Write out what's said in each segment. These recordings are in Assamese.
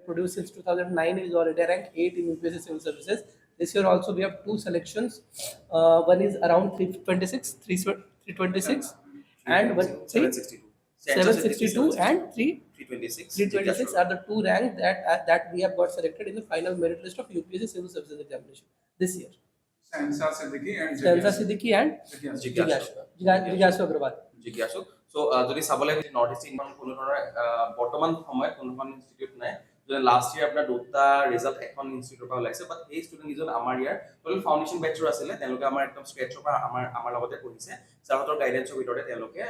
produced since 2009 is already ranked 8 in UPSC Civil Services. This year also we have two selections. One is around 326, and one 762. 762 and 326. 326 are the two ranks that we have got selected in the final merit list of UPSC Civil Services examination this year. Sansa Siddiqui and Sansa Siddiqui and Jigyasu Agrawal. জিজ্ঞাসু সো যদি চাবলৈ নৰ্থ ইষ্ট ইনকাম কোনো ধৰণৰ বৰ্তমান সময়ত কোনোখন ইনষ্টিটিউট নাই যে লাষ্ট ইয়াৰ আপোনাৰ দুটা ৰিজাল্ট এখন ইনষ্টিটিউটৰ পৰা ওলাইছে বাট এই ষ্টুডেণ্ট কিজন আমাৰ ইয়াৰ টোটেল ফাউণ্ডেশ্যন বেচৰ আছিলে তেওঁলোকে আমাৰ একদম স্ক্ৰেচৰ পৰা আমাৰ লগতে পঢ়িছে ছাৰহঁতৰ গাইডেন্সৰ ভিতৰতে তেওঁলোকে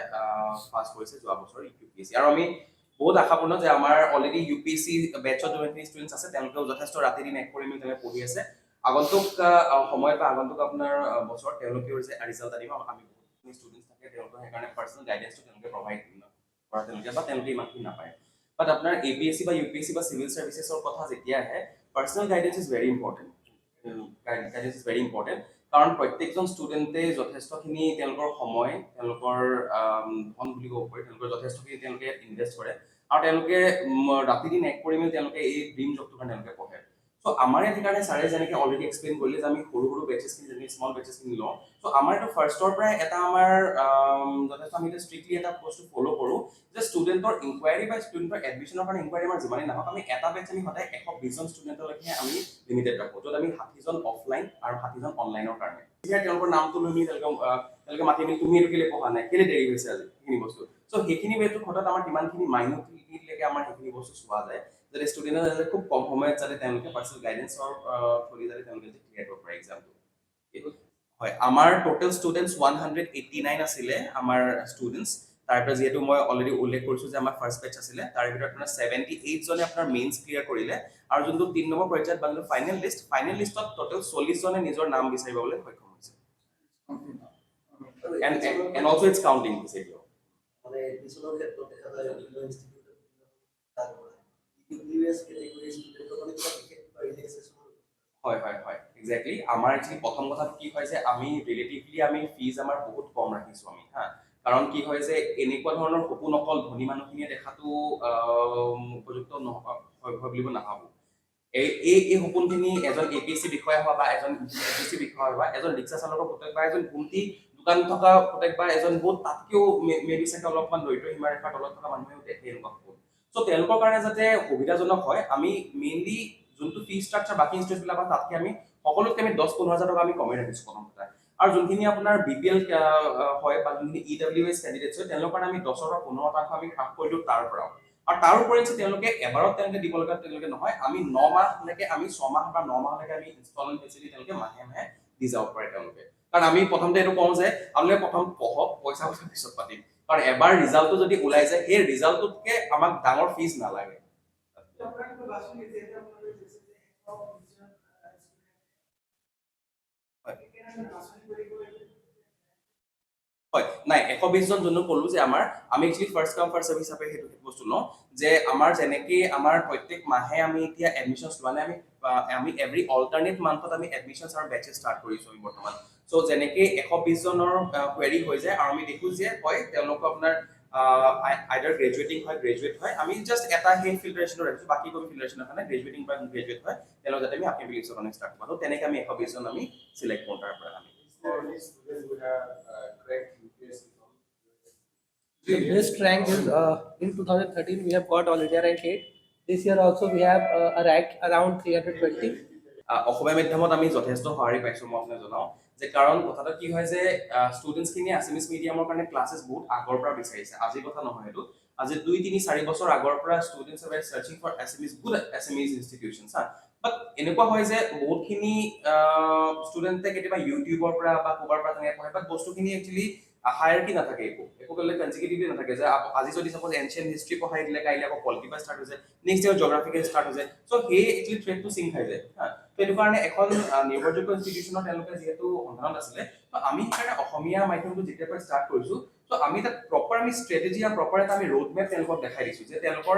পাছ কৰিছে যোৱা বছৰ ইউপিএসসি আৰু আমি বহুত আশাপূৰ্ণ যে আমাৰ অলৰেডি ইউপিএসসি বেচৰ যোনখিনি ষ্টুডেণ্টছ আছে তেওঁলোকেও যথেষ্ট ৰাতি দিন এক কৰি তেওঁলোকে পঢ়ি আছে আগন্তুক সময়ত বা আগন্তুক আপোনাৰ বছৰ তেওঁলোকেও যে ৰিজাল্ট আনিব আমি বহুত ষ্টুডেণ্টছ থাকে তেওঁলোকৰ সেইকাৰণে পাৰ্চনেল গাইডেন্সটো তেওঁলোকে প্ৰভাইড কৰা তেওঁলোকে বা তেওঁলোকে ইমানখিনি নাপায় বাট আপোনাৰ এপিএসসি বা ইউপিএসসি বা সিভিল সাৰ্ভিসেছৰ কথা যেতিয়া আহে personal guidance is very important guidance is very important কাৰণ প্ৰত্যেকজন ষ্টুডেণ্টে যথেষ্টখিনি তেওঁলোকৰ সময় তেওঁলোকৰ ধন বুলি ক'ব পাৰি তেওঁলোকৰ যথেষ্টখিনি তেওঁলোকে ইনভেষ্ট কৰে আৰু তেওঁলোকে ৰাতি দিন এক কৰি মেলি তেওঁলোকে এই ড্ৰিম জবটোৰ কাৰণে তেওঁলোকে পঢ়ে সো আমাৰ ইয়াৰ কাৰণে ছাৰে যেনেকৈ অলৰেডি এক্সপ্লেইন কৰিলে যে আমি সৰু সৰু বেচেছখিনি যেনেকৈ স্মল বেচেছখিনি লওঁ সো আমাৰ এইটো ফাৰ্ষ্টৰ পৰাই এটা আমাৰ যথেষ্ট আমি ষ্ট্ৰিক্টলি এটা বস্তু ফ'ল' কৰোঁ যে ষ্টুডেণ্টৰ ইনকুৱাৰী বা ষ্টুডেণ্টৰ এডমিশ্যনৰ কাৰণে ইনকুৱাৰী আমাৰ যিমানেই নাহক আমি এটা বেচ আমি সদায় 120জন ষ্টুডেণ্টলৈকে আমি লিমিটেড ৰাখোঁ য'ত আমি 60জন অফলাইন আৰু 60জন অনলাইনৰ কাৰণে এতিয়া তেওঁলোকৰ নামটো লৈ মেলি তেওঁলোকে মাতি মেলি তুমি এইটো কেলৈ পঢ়া নাই কেলৈ দেৰি হৈছে আজি সেইখিনি বস্তু চ' সেইখিনি বেটোৰ ক্ষেত্ৰত আমাৰ কিমানখিনি মাইনৰিটিলৈকে আমাৰ সেইখিনি বস্তু চোৱা যায় যাতে ষ্টুডেণ্টে খুব কম সময়ত যাতে তেওঁলোকে পাৰ্চনেল গাইডেন্সৰ থ্ৰুদি যাতে তেওঁলোকে ক্লিয়াৰ কৰিব পাৰে এক্সামটো হয় আমাৰ টোটেল ষ্টুডেণ্টছ 189 আছিলে আমাৰ ষ্টুডেণ্টছ তাৰপৰা যিহেতু মই অলৰেডি উল্লেখ কৰিছোঁ যে আমাৰ ফাৰ্ষ্ট বেচ আছিলে তাৰ ভিতৰত আপোনাৰ 78 জনে আপোনাৰ মেইনছ ক্লিয়াৰ কৰিলে আৰু যোনটো 3 নম্বৰ পৰ্যায়ত বা ফাইনেল লিষ্টত টোটেল 40 জনে নিজৰ নাম বিচাৰি পাবলৈ সক্ষম হৈছে and also it's counting this area মানে এডমিশনৰ ক্ষেত্ৰত দেখা যায় ইনষ্টিটিউট ইউএস কেটেগৰী ষ্টুডেণ্টৰ মানে কিবা বিশেষ ৰিলেক্সেশ্যন হয় এক্স্যাক্টলি আমাৰ একচুৱেলি প্ৰথম কথা কি হয় যে আমি ৰিলেটিভলি আমি ফিজ আমাৰ বহুত কম ৰাখিছোঁ আমি হা কাৰণ কি হয় যে এনেকুৱা ধৰণৰ সপোন অকল ধনী মানুহখিনিয়ে দেখাটো উপযুক্ত হয় বুলিব নাভাবোঁ এই সপোনখিনি এজন এপিএসসি বিষয়া হোৱা বা এজন এপিএসসি বিষয়া হোৱা এজন ৰিক্সা চালকৰ পুতেক বা এজন ঘুমটি দোকান থকা পুতেক বা এজন বহুত তাতকৈও মেবি চাগে অলপমান দৰিদ্ৰ সীমাৰেখাৰ তলত থকা মানুহেও দেখে এনেকুৱা সপোন চ' তেওঁলোকৰ কাৰণে যাতে সুবিধাজনক হয় আমি মেইনলি যোনটো ফি ষ্ট্ৰাকচাৰ বাকী ইনষ্টিটিউটবিলাকৰ তাতকৈ আমি সকলোতকৈ আমি 10-15,000 টকা আমি কমেই ৰাখিছোঁ প্ৰথম কথা আৰু যোনখিনি আপোনাৰ বিপিএল হয় বা যোনখিনি ইডব্লিউএছ কেণ্ডিডেটছ হয় তেওঁলোকৰ কাৰণে আমি 10-15% আমি হ্ৰাস কৰি দিওঁ তাৰ পৰাও আৰু তাৰ উপৰি তেওঁলোকে এবাৰত তেওঁলোকে দিব লগা তেওঁলোকে নহয় আমি 9 মাহলৈকে আমি 6 মাহ বা 9 মাহলৈকে আমি ইনষ্টলমেণ্ট ফেচিলিটি তেওঁলোকে মাহে মাহে দি যাব পাৰে তেওঁলোকে কাৰণ আমি প্ৰথমতে এইটো কওঁ যে আপোনালোকে প্ৰথম পঢ়ক পইচা পিছত পাতিম কাৰণ এবাৰ ৰিজাল্টটো যদি ওলাই যায় সেই ৰিজাল্টটোতকৈ আমাক ডাঙৰ ফিজ নালাগে হয় নাই 120 জন যোনটো ক'লো যে আমাৰ আমি একচুৱেলি ফাৰ্ষ্ট কাম ফাৰ্ষ্ট সাৰ্ভিস হিচাপে সেইটো বস্তু লওঁ যে আমাৰ যেনেকৈ আমাৰ প্ৰত্যেক মাহে আমি এতিয়া এডমিশ্যনছ লোৱা নাই আমি এভৰি অল্টাৰনেট মান্থত আমি এডমিশ্যনছ আৰু বেচেছ ষ্টাৰ্ট কৰিছোঁ আমি বৰ্তমান চ' যেনেকৈ 120 জনৰ কুৱেৰি হৈ যায় আৰু আমি দেখোঁ যে হয় তেওঁলোকক আপোনাৰ আইডাৰ গ্ৰেজুৱেট হয় আমি জাষ্ট এটা সেই ফিল্টাৰেশ্যনৰ ৰাখিছোঁ বাকী কোনো ফিল্টাৰেশ্যনৰ কাৰণে গ্ৰেজুৱেটিং বা গ্ৰেজুৱেট হয় তেওঁলোক যাতে আমি এপ্লিকেশ্যন কাৰণে ষ্টাৰ্ট কৰোঁ তেনেকৈ আমি 120 জন আমি চিলেক্ট কৰোঁ তাৰ পৰা আমি The best rank is in 2013 we have got already rank 8. This year also we have a rank around 320. অসমীয়া মাধ্যমত আমি যথেষ্ট সঁহাৰি পাইছোঁ মই আপোনাক জনাওঁ যে কাৰণ কথাটো কি হয় যে ষ্টুডেণ্টছখিনিয়ে আছামিজ মিডিয়ামৰ কাৰণে ক্লাছেছ বহুত আগৰ পৰা বিচাৰিছে আজিৰ কথা নহয় এইটো আজি 2-3-4 বছৰ আগৰ পৰা students are searching for good SMEs institutions but এনেকুৱা হয় যে বহুতখিনি ষ্টুডেণ্টে কেতিয়াবা ইউটিউবৰ পৰা বা ক'ৰবাৰ পৰা তেনেকৈ পঢ়ে বাট বস্তুখিনি একচুৱেলি হায়াৰকি নাথাকে একো ক'লে কনজিকিউটিভলি নাথাকে যে আজি যদি চাপ'জ এনচিয়েণ্ট হিষ্ট্ৰী পঢ়াই দিলে কাইলৈ আকৌ পলিটিকেল ষ্টাৰ্ট হৈছে নেক্সট ইয়াৰ জিঅ'গ্ৰাফিকেল ষ্টাৰ্ট হৈছে চ' সেই একচুৱেলি থ্ৰেডটো চিং খাই যায় সেইটো কাৰণে এখন নিৰ্ভৰযোগ্য ইনষ্টিটিউশ্যনৰ তেওঁলোকে যিহেতু সন্ধানত আছিলে ত' আমি সেইকাৰণে অসমীয়া মাধ্যমটো যেতিয়াৰ পৰা ষ্টাৰ্ট কৰিছোঁ ত' আমি তাত প্ৰপাৰ আমি ষ্ট্ৰেটেজি আৰু প্ৰপাৰ এটা আমি ৰোড মেপ তেওঁলোকক দেখাই দিছোঁ যে তেওঁলোকৰ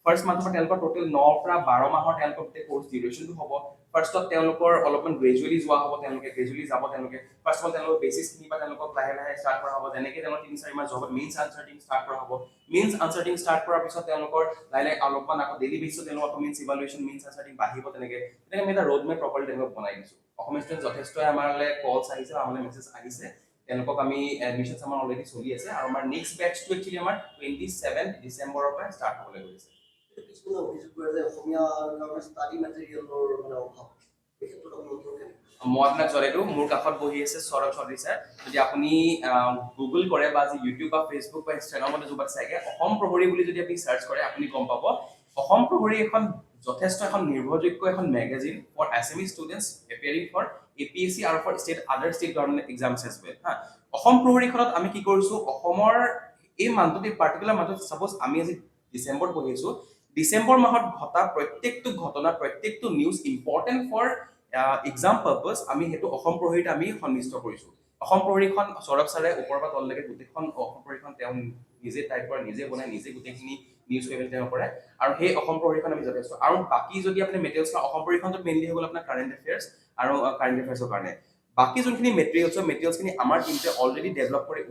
ফাৰ্ষ্ট মান্থৰ পৰা তেওঁলোকৰ টোটেল 9 পৰা 12 মাহৰ তেওঁলোকৰ গোটেই কোৰ্চ ডিউৰেশ্যনটো হ'ব ফাৰ্ষ্টত তেওঁলোকৰ অলপমান গ্ৰেজুৱেলি যোৱা হ'ব তেওঁলোকে গ্ৰেজুৱেলি যাব তেওঁলোকে ফাৰ্ষ্ট অফ তেওঁলোকৰ বেচিকখিনি বা তেওঁলোকক লাহে লাহে ষ্টাৰ্ট কৰা হ'ব যেনেকৈ তেওঁলোকৰ 3-4 মাহ জবত মেইনছ আনচাৰ্টিং ষ্টাৰ্ট কৰা হ'ব মেইনছ আনচাৰ্টিং ষ্টাৰ্ট কৰাৰ পিছত তেওঁলোকৰ লাহে লাহে অলপমান আকৌ ডেইলি বেচিছত তেওঁলোকৰ মেইনছ ইভালুৱেশ্যন মেইনছ আনচাৰ্টিং বাঢ়িব তেনেকৈ আমি এটা ৰোড মেপ প্ৰপাৰলি তেওঁলোকক বনাই দিছোঁ অসমীয়া ষ্টুডেণ্ট যথেষ্টই আমালৈ কলছ আহিছে আমালৈ মেছেজ আহিছে তেওঁলোকক আমি এডমিশ্যনছ আমাৰ অলৰেডি চলি আছে আৰু আমাৰ নেক্সট বেটছটো একচুৱেলি আমাৰ 27 ডিচেম্বৰৰ পৰা ষ্টাৰ্ট হ'বলৈ গৈছে কিছুমানে অভিযোগ কৰে যে অসমীয়াৰ কাৰণে ষ্টাডি মেটেৰিয়েলৰ মানে অভাৱ এই ক্ষেত্ৰত আপোনালোকৰ মই আপোনাক জনাইতো মোৰ কাষত বহি আছে সৌৰভ চৌধুৰী ছাৰ যদি আপুনি গুগল কৰে বা আজি ইউটিউব বা ফেচবুক বা ইনষ্টাগ্ৰামত য'ত চাগে অসম প্ৰহৰী বুলি যদি আপুনি চাৰ্চ কৰে আপুনি গম পাব অসম প্ৰহৰী এখন যথেষ্ট এখন নিৰ্ভৰযোগ্য এখন magazine for Assamese students preparing for APSC আৰু for other state government exams as well হা অসম প্ৰহৰীখনত আমি কি কৰিছোঁ অসমৰ এই মাহটোত এই পাৰ্টিকুলাৰ মাহটোত ছাপ'জ আমি আজি ডিচেম্বৰত বহি আছোঁ ডিচেম্বৰ মাহত ঘটা প্ৰত্যেকটো ঘটনা প্ৰত্যেকটো news important for exam purpose আমি সেইটো অসম প্ৰহৰীত আমি সন্নিষ্ট কৰিছোঁ অসম প্ৰহৰীখন সৌৰভ ছাৰে ওপৰৰ পৰা তললৈকে গোটেইখন অসম প্ৰহৰীখন তেওঁ নিজে টাইপ কৰে নিজে বনাই নিজে গোটেইখিনি নিউজ পেপাৰ তেওঁ কৰে আৰু সেই অসম প্ৰহৰীখন আমি যথেষ্ট আৰু বাকী যদি আপুনি মেটেৰিয়েলছ অসম প্ৰহৰীখনটো মেইনলি হৈ গ'ল আপোনাৰ কাৰেণ্ট এফেয়াৰ্ছ আৰু কাৰেণ্ট এফেয়াৰ্ছৰ কাৰণে বাকী যোনখিনি মেটেৰিয়েলছখিনি আমাৰ টিমটোৱে অলৰেডি ডেভেলপ কৰি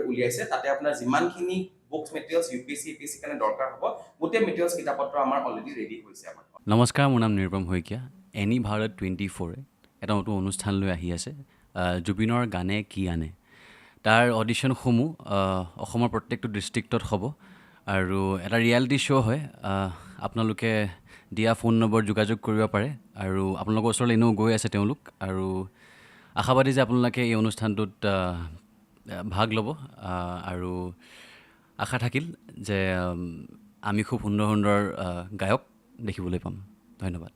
উলিয়াইছে তাতে আপোনাৰ যিমানখিনি বুকছ মেটেৰিয়েলছ UPSC APSC কাৰণে দৰকাৰ হ'ব গোটেই মেটেৰিয়েলছ কিতাপত্ৰ আমাৰ অলৰেডি ৰেডি হৈছে আমাৰ নমস্কাৰ মোৰ নাম নিৰুপম শইকীয়া এনি ভাৰত 24 এটা নতুন অনুষ্ঠান লৈ আহি আছে জুবিনৰ গানে কি আনে তাৰ অডিশ্যনসমূহ অসমৰ প্ৰত্যেকটো ডিষ্ট্ৰিক্টত হ'ব আৰু এটা ৰিয়েলিটি শ্ব' হয় আপোনালোকে দিয়া ফোন নম্বৰ যোগাযোগ কৰিব পাৰে আৰু আপোনালোকৰ ওচৰলৈ এনেও গৈ আছে তেওঁলোক আৰু আশাবাদী যে আপোনালোকে এই অনুষ্ঠানটোত ভাগ ল'ব আৰু আশা থাকিল যে আমি খুব সুন্দৰ সুন্দৰ গায়ক দেখিবলৈ পাম ধন্যবাদ